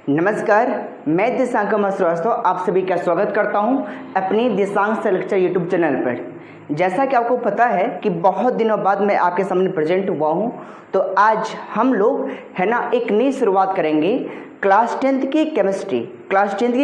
नमस्कार, मैं दिशांक श्रीवास्तव आप सभी का स्वागत करता हूं अपनी दिशांक से लेक्चर यूट्यूब चैनल पर। जैसा कि आपको पता है कि बहुत दिनों बाद मैं आपके सामने प्रेजेंट हुआ हूं, तो आज हम लोग है ना एक नई शुरुआत करेंगे क्लास 10th की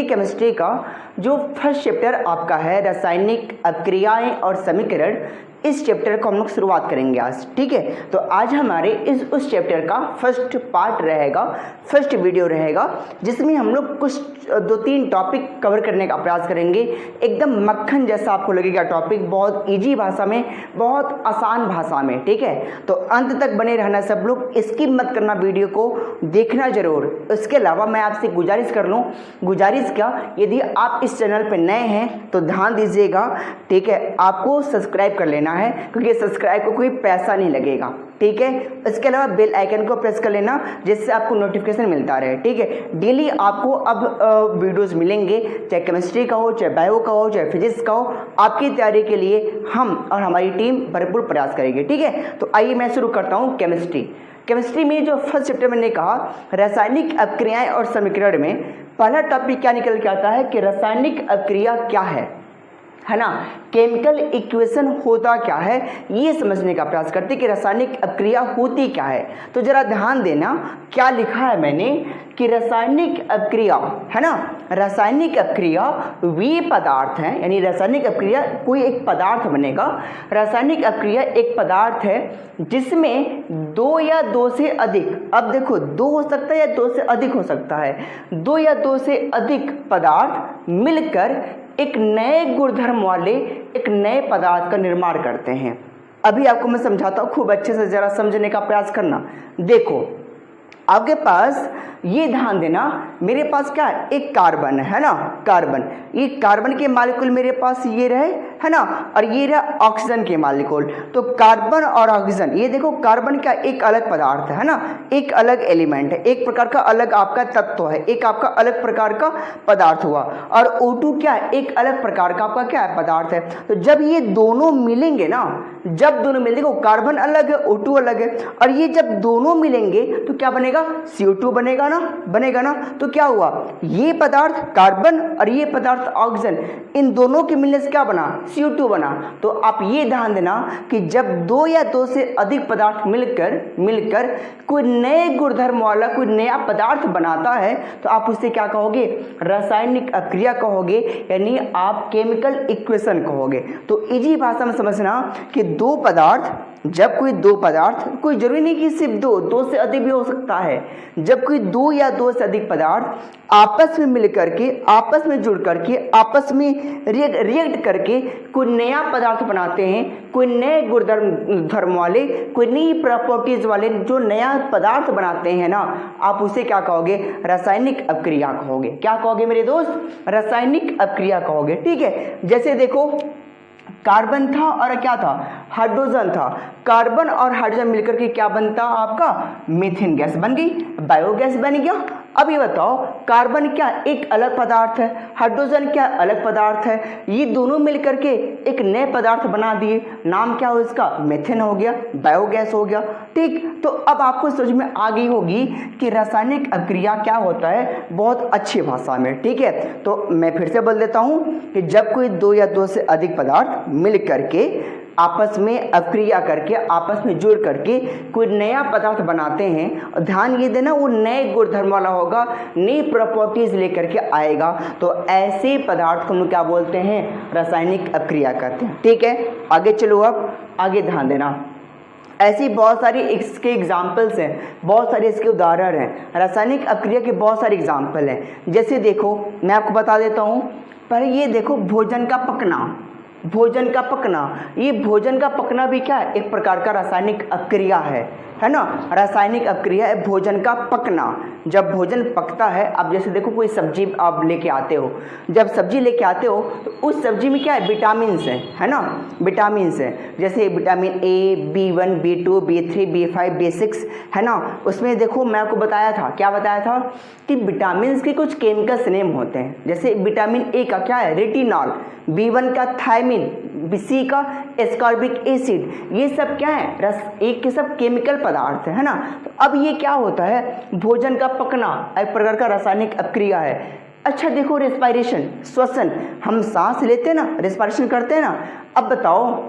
केमिस्ट्री का जो फर्स्ट चैप्टर आपका है रासायनिक अभिक्रियाएं और समीकरण। इस चैप्टर को हम लोग शुरुआत करेंगे आज, ठीक है। तो आज हमारे उस चैप्टर का फर्स्ट पार्ट रहेगा, फर्स्ट वीडियो रहेगा, जिसमें हम लोग कुछ 2-3 टॉपिक कवर करने का प्रयास करेंगे। एकदम मक्खन जैसा आपको लगेगा टॉपिक, बहुत इजी भाषा में, बहुत आसान भाषा में, ठीक है। तो अंत तक बने रहना सब लोग, स्किप मत करना, वीडियो को देखना जरूर। इसके अलावा मैं आपसे गुजारिश कर लूँ, गुजारिश क्या, यदि आप इस चैनल पर नए हैं तो ध्यान दीजिएगा, ठीक है। आपको सब्सक्राइब कर लेना है, क्योंकि सब्सक्राइब को कोई पैसा नहीं लगेगा, ठीक है। इसके अलावा बेल आइकन को प्रेस कर लेना, जिससे आपको नोटिफिकेशन मिलता रहे, ठीक है। डेली आपको अब वीडियोस मिलेंगे, चाहे केमिस्ट्री का हो, चाहे बायो का हो, चाहे फिजिक्स का हो। आपकी तैयारी के लिए हम और हमारी टीम भरपूर प्रयास करेंगे, ठीक है। तो आइए मैं शुरू करता हूँ केमिस्ट्री में जो फर्स्ट चैप्टर मैंने कहा रासायनिक अभिक्रियाएं और समीकरण में पहला टॉपिक क्या निकल के आता है कि रासायनिक अभिक्रिया क्या है ना, केमिकल इक्वेशन होता क्या है, ये समझने का प्रयास करते कि रासायनिक अभिक्रिया होती क्या है। तो जरा ध्यान देना क्या लिखा है मैंने कि रासायनिक अभिक्रिया है ना, रासायनिक अभिक्रिया वे पदार्थ हैं, यानी रासायनिक अभिक्रिया कोई एक पदार्थ बनेगा। रासायनिक अभिक्रिया एक पदार्थ है जिसमें 2 या 2 से अधिक, अब देखो 2 हो सकता है या 2 से अधिक हो सकता है, 2 या 2 से अधिक पदार्थ मिलकर एक नए गुणधर्म वाले एक नए पदार्थ का निर्माण करते हैं। अभी आपको मैं समझाता हूँ, खूब अच्छे से जरा समझने का प्रयास करना। देखो आपके पास ये ध्यान देना, मेरे पास क्या है, एक कार्बन है ना, कार्बन, ये कार्बन के मॉलिक्यूल मेरे पास ये रहे है ना, और ये रहा ऑक्सीजन के मॉलिक्यूल। तो कार्बन और ऑक्सीजन, ये देखो कार्बन का एक अलग पदार्थ है ना, एक अलग एलिमेंट है, एक प्रकार का अलग आपका तत्व है, एक आपका अलग प्रकार का पदार्थ हुआ। और O2 क्या है, एक अलग प्रकार का आपका क्या है, पदार्थ है। तो जब ये दोनों मिलेंगे ना, जब दोनों मिलेंगे, देखो कार्बन अलग है, O2 अलग है, और ये जब दोनों मिलेंगे तो क्या बनेगा, CO2 बनेगा ना। तो क्या हुआ, ये पदार्थ कार्बन और ये पदार्थ ऑक्सीजन, इन दोनों के मिलने से क्या बना, CO2 बना। तो आप ये ध्यान देना कि जब 2 या 2 से अधिक पदार्थ मिलकर कोई नए गुणधर्म वाला कोई नया पदार्थ बनाता है, तो आप उससे क्या कहोगे, रासायनिक अभिक्रिया कहोगे, यानी आप केमिकल इक्वेशन कहोगे। तो इजी भाषा में समझना कि दो पदार्थ, जब कोई 2 पदार्थ, कोई जरूरी नहीं कि सिर्फ 2 से अधिक भी हो सकता है, जब कोई 2 या 2 से अधिक पदार्थ आपस में मिलकर के, आपस में जुड़ करके, आपस में रिएक्ट करके कोई नया पदार्थ बनाते हैं, कोई नए गुणधर्म वाले, कोई नई प्रॉपर्टीज वाले जो नया पदार्थ बनाते हैं ना, आप उसे क्या कहोगे, रासायनिक अभिक्रिया कहोगे। क्या कहोगे मेरे दोस्त, रासायनिक अभिक्रिया कहोगे, ठीक है। जैसे देखो कार्बन था और क्या था, हाइड्रोजन था। कार्बन और हाइड्रोजन मिलकर के क्या बनता आपका, मीथेन गैस बन गई, बायोगैस बन गया। अब ये बताओ, कार्बन क्या एक अलग पदार्थ है, हाइड्रोजन क्या अलग पदार्थ है, ये दोनों मिलकर के एक नए पदार्थ बना दिए, नाम क्या हो इसका, मीथेन हो गया, बायोगैस हो गया, ठीक। तो अब आपको समझ में आ गई होगी कि रासायनिक अभिक्रिया क्या होता है, बहुत अच्छी भाषा में, ठीक है। तो मैं फिर से बोल देता हूँ कि जब कोई 2 या 2 से अधिक पदार्थ मिल करके आपस में अभिक्रिया करके, आपस में जुड़ करके कोई नया पदार्थ बनाते हैं, और ध्यान ये देना वो नए गुणधर्म वाला होगा, नई प्रॉपर्टीज लेकर के आएगा, तो ऐसे पदार्थ को हम क्या बोलते हैं, रासायनिक अभिक्रिया कहते हैं, ठीक है। आगे चलो, अब आगे ध्यान देना, ऐसी बहुत सारी इसके एग्जाम्पल्स हैं, बहुत सारे इसके उदाहरण हैं, रासायनिक अभिक्रिया के बहुत सारे एग्जाम्पल हैं। जैसे देखो मैं आपको बता देता हूँ, पहले ये देखो भोजन का पकना, ये भोजन का पकना भी क्या है, एक प्रकार का रासायनिक अभिक्रिया है ना, रासायनिक अभिक्रिया है भोजन का पकना। जब भोजन पकता है, अब जैसे देखो कोई सब्जी आप लेके आते हो, जब सब्जी लेके आते हो तो उस सब्जी में क्या है, विटामिन्स है ना, विटामिन्स है, जैसे vitamin A, B1, B2, B3, B5, B6 है ना। उसमें देखो मैं आपको बताया था, क्या बताया था कि विटामिन्स के कुछ केमिकल्स नेम होते हैं। जैसे विटामिन A का क्या है, रेटिनॉल, B1 का थायमिन, सी का एस्कॉर्बिक एसिड, ये सब क्या है, एक के सब केमिकल पदार्थ है ना। तो अब ये क्या होता है, भोजन का पकना एक प्रकार का रासायनिक अपक्रिया है। अच्छा देखो, रेस्पायरेशन, श्वसन, हम सांस लेते हैं ना, रेस्पायरेशन करते हैं ना। अब बताओ,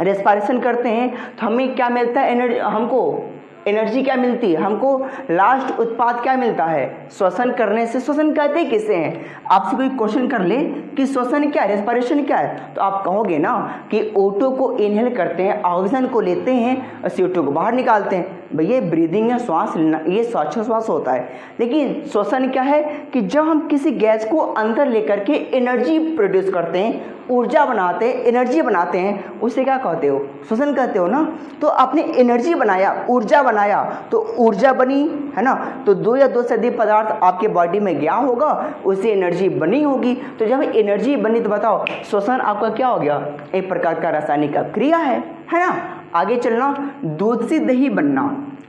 रेस्पायरेशन करते हैं तो हमें क्या मिलता है, एनर्जी, हमको एनर्जी क्या मिलती है, हमको लास्ट उत्पाद क्या मिलता है, श्वसन करने से। श्वसन कहते किसे हैं, आपसे कोई क्वेश्चन कर ले कि श्वसन क्या है, रेस्पिरेशन क्या है, तो आप कहोगे ना कि O2 को इनहेल करते हैं, ऑक्सीजन को लेते हैं और CO2 को बाहर निकालते हैं। भैया ब्रीदिंग या श्वास लेना, ये श्वासोच्छ्वास होता है। लेकिन श्वसन क्या है कि जब हम किसी गैस को अंदर लेकर के एनर्जी प्रोड्यूस करते हैं, ऊर्जा बनाते हैं, एनर्जी बनाते हैं, उसे क्या कहते हो, श्वसन कहते हो ना। तो आपने एनर्जी बनाया, ऊर्जा बनाया, तो ऊर्जा बनी है ना। तो 2 या 2 से अधिक पदार्थ आपके बॉडी में गया होगा, उससे एनर्जी बनी होगी। तो जब एनर्जी बनी तो बताओ श्वसन आपका क्या हो गया, एक प्रकार का रासायनिक अपक्रिया है ना। आगे चलना, दूध से दही बनना,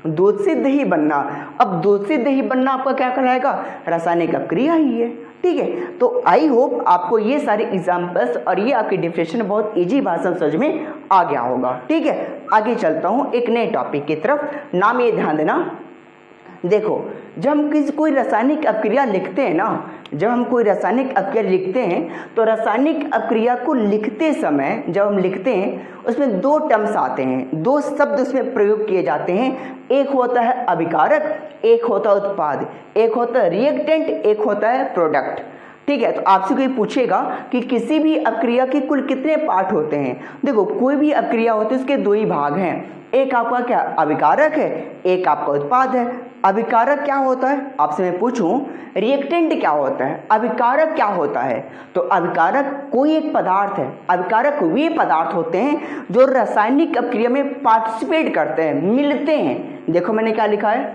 दूध से दही बनना। अब दूध से दही बनना आपका क्या कहलाएगा, रासायनिक अपक्रिया ही है। ठीक है, तो आई होप आपको ये सारे एग्जाम्पल्स और ये आपकी डिफिनेशन बहुत इजी भाषा में समझ में आ गया होगा। ठीक है, आगे चलता हूँ एक नए टॉपिक की तरफ। नाम ये ध्यान देना, देखो जब हम कोई रासायनिक अपक्रिया लिखते हैं ना, जब हम कोई रासायनिक अपक्रिया लिखते हैं तो रासायनिक अपक्रिया को लिखते समय जब हम लिखते हैं उसमें 2 टर्म्स आते हैं, 2 शब्द उसमें प्रयोग किए जाते हैं। एक होता है अभिकारक, एक होता है उत्पाद, एक होता है रिएक्टेंट, एक होता है प्रोडक्ट। ठीक है, तो आपसे कोई पूछेगा कि किसी भी अपक्रिया के कुल कितने पार्ट होते हैं। देखो कोई भी अपक्रिया होती है उसके 2 ही भाग हैं, एक आपका क्या अभिकारक है, एक आपका उत्पाद है। अभिकारक क्या होता है, आपसे मैं पूछूं रिएक्टेंट क्या होता है, अभिकारक क्या होता है। तो अभिकारक कोई एक पदार्थ है, अभिकारक वे पदार्थ होते हैं जो रासायनिक अपक्रिया में पार्टिसिपेट करते हैं, मिलते हैं। देखो मैंने क्या लिखा है,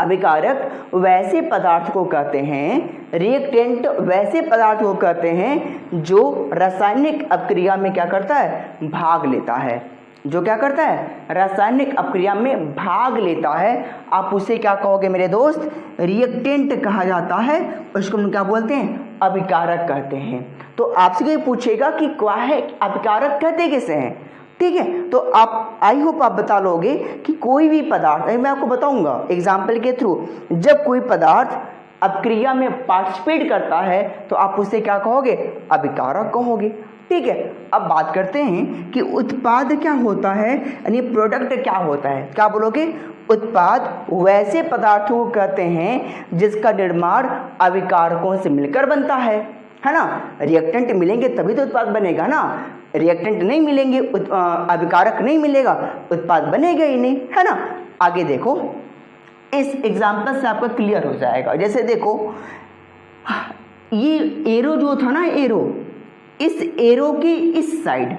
अभिकारक वैसे पदार्थ को कहते हैं, रिएक्टेंट वैसे पदार्थ को कहते हैं जो रासायनिक अपक्रिया में क्या करता है, भाग लेता है, जो क्या करता है, रासायनिक अपक्रिया में भाग लेता है। आप उसे क्या कहोगे मेरे दोस्त, रिएक्टेंट कहा जाता है, उसको हम क्या बोलते हैं, अभिकारक कहते हैं। तो आपसे कोई पूछेगा कि क्या है अभिकारक कहते किसे हैं। ठीक है, तो आप आई होप आप बता लोगे कि कोई भी पदार्थ, मैं आपको बताऊंगा एग्जाम्पल के थ्रू, जब कोई पदार्थ अपक्रिया में पार्टिसिपेट करता है तो आप उसे क्या कहोगे, अभिकारक कहोगे। ठीक है, अब बात करते हैं कि उत्पाद क्या होता है, यानी प्रोडक्ट क्या होता है। क्या बोलोगे, उत्पाद वैसे पदार्थों को कहते हैं जिसका निर्माण अभिकारकों से मिलकर बनता है ना। रिएक्टेंट मिलेंगे तभी तो उत्पाद बनेगा ना, रिएक्टेंट नहीं मिलेंगे अभिकारक नहीं मिलेगा, उत्पाद बनेगा ही नहीं, है ना। आगे देखो, इस एग्जाम्पल से आपका क्लियर हो जाएगा। जैसे देखो ये एरो जो था ना, एरो, इस एरो के इस साइड,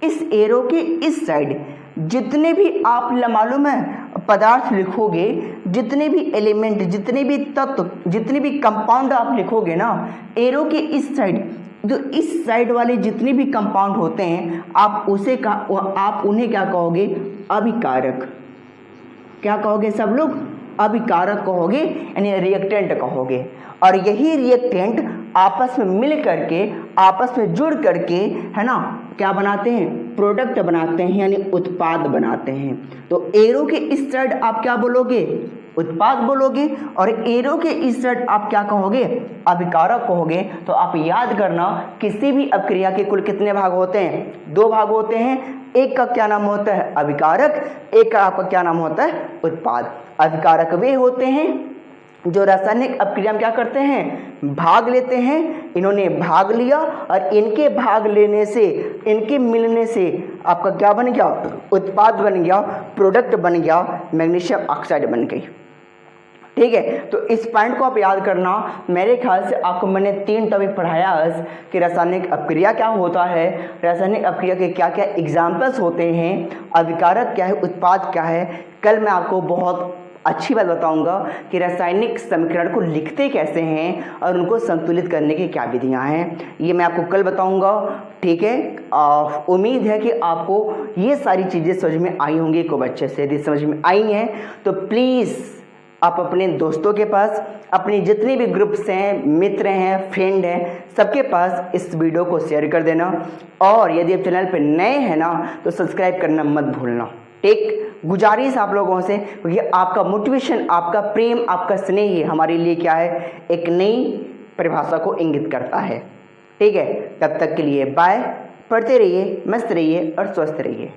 इस एरो के इस साइड जितने भी आप मालूम है पदार्थ लिखोगे, जितने भी एलिमेंट, जितने भी तत्व, जितने भी कंपाउंड आप लिखोगे ना, एरो के इस साइड, जो इस साइड वाले जितने भी कंपाउंड होते हैं आप उन्हें क्या कहोगे, अभिकारक। क्या कहोगे सब लोग, अभिकारक कहोगे, यानी रिएक्टेंट कहोगे। और यही रिएक्टेंट आपस में मिल करके, आपस में जुड़ करके, है ना, क्या बनाते हैं, प्रोडक्ट बनाते हैं, यानी उत्पाद बनाते हैं। तो एरो के इस साइड आप क्या बोलोगे, उत्पाद बोलोगे, और एरो के इस साइड आप क्या कहोगे, अभिकारक कहोगे। तो आप याद करना, किसी भी अपक्रिया के कुल कितने भाग होते हैं, 2 भाग होते हैं। एक का क्या नाम होता है, अभिकारक, एक का आपका क्या नाम होता है, उत्पाद। अभिकारक वे होते हैं जो रासायनिक अपक्रिया में क्या करते हैं, भाग लेते हैं। इन्होंने भाग लिया और इनके भाग लेने से, इनके मिलने से आपका क्या बन गया, उत्पाद बन गया, प्रोडक्ट बन गया, मैग्नीशियम ऑक्साइड बन गई। ठीक है, तो इस पॉइंट को आप याद करना। मेरे ख्याल से आपको मैंने 3 टॉपिक पढ़ाया आज कि रासायनिक अपक्रिया क्या होता है, रासायनिक अपक्रिया के क्या क्या एग्जाम्पल्स होते हैं, अभिकारक क्या है, उत्पाद क्या है। कल मैं आपको बहुत अच्छी बात बताऊंगा कि रासायनिक समीकरण को लिखते कैसे हैं और उनको संतुलित करने की क्या विधियां हैं, ये मैं आपको कल बताऊंगा। ठीक है, उम्मीद है कि आपको ये सारी चीज़ें समझ में आई होंगी खूब अच्छे से। यदि समझ में आई हैं तो प्लीज़ आप अपने दोस्तों के पास, अपनी जितनी भी ग्रुप्स हैं, मित्र हैं, फ्रेंड हैं, सबके पास इस वीडियो को शेयर कर देना। और यदि आप चैनल पर नए हैं ना तो सब्सक्राइब करना मत भूलना। ठीक, गुजारिश आप लोगों से, क्योंकि आपका मोटिवेशन, आपका प्रेम, आपका स्नेह ही हमारे लिए क्या है, एक नई परिभाषा को इंगित करता है। ठीक है, तब तक के लिए बाय। पढ़ते रहिए, मस्त रहिए और स्वस्थ रहिए।